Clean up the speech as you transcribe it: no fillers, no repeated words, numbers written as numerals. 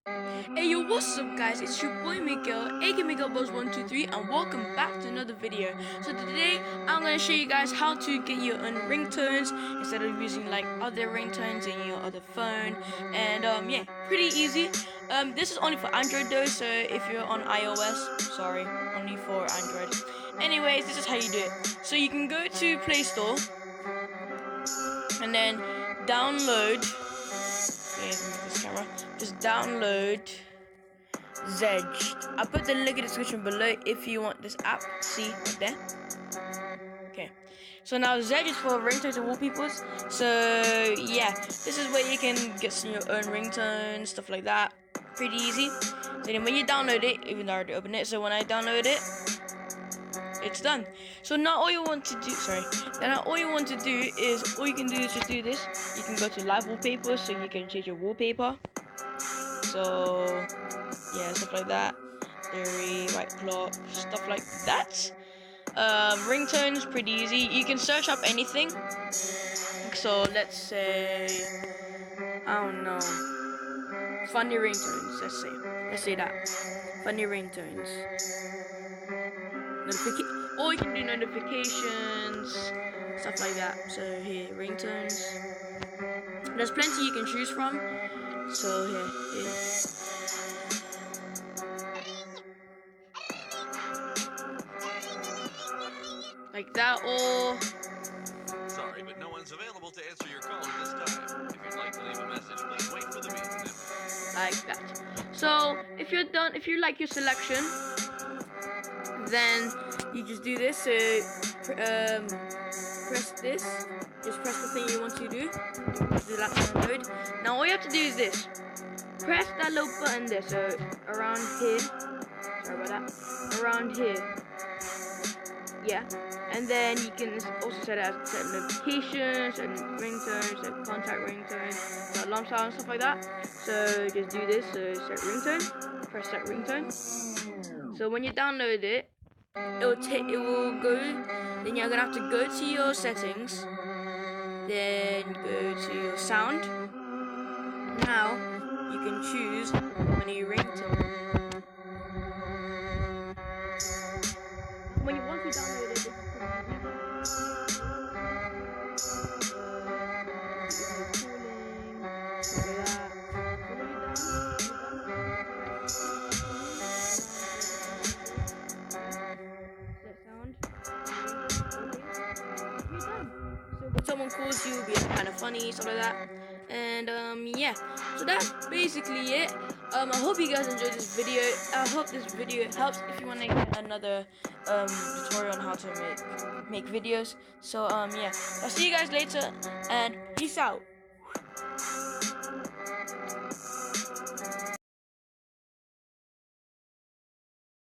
Hey yo, what's up guys, it's your boy Miguel, aka MiguelBuzz123, and welcome back to another video. So today, I'm going to show you guys how to get your own ringtones instead of using like other ringtones in your other phone. And yeah, pretty easy. This is only for Android though, so if you're on iOS, sorry, only for Android. Anyways, this is how you do it. So you can go to Play Store, and then download, this camera, just download Zedged. I'll put the link in the description below if you want this app. See right there. Okay. So now Zedge is for ringtones and wallpapers. So yeah, this is where you can get some your own ringtones, stuff like that. Pretty easy. So then when you download it, even though I already opened it, so when I download it, it's done. So now all you want to do, all you want to do is, all you can do is just do this. You can go to live wallpaper, so you can change your wallpaper. So yeah, stuff like that. Theory, white clock, stuff like that. Ringtones, pretty easy. You can search up anything. So let's say, I don't know, funny ringtones. Let's say that. Funny ringtones. Or you can do notifications, stuff like that. So here, ringtones. There's plenty you can choose from. So here. Like that, or sorry, but no one's available to answer your call at this time. If you'd like to leave a message, please wait for the beep. Like that. So if you're done, if you like your selection, then you just do this. So press this. Just press the thing you want to do. Do that download. Now all you have to do is this. Press that little button there. So around here. Sorry about that. Around here. Yeah, and then you can also set notifications, set ringtones, set contact ringtones, set alarm sound, stuff like that. So just do this. So set ringtone, press set ringtone. So when you download it, it will go. Then you're gonna have to go to your settings, then go to your sound. Now you can choose any ringtone. When you want to download it, so when someone calls you, it'll be kind of funny, stuff like that. And yeah, so that's basically it. I hope you guys enjoyed this video. I hope this video helps if you want to get another tutorial on how to make videos. So yeah, I'll see you guys later, and peace out.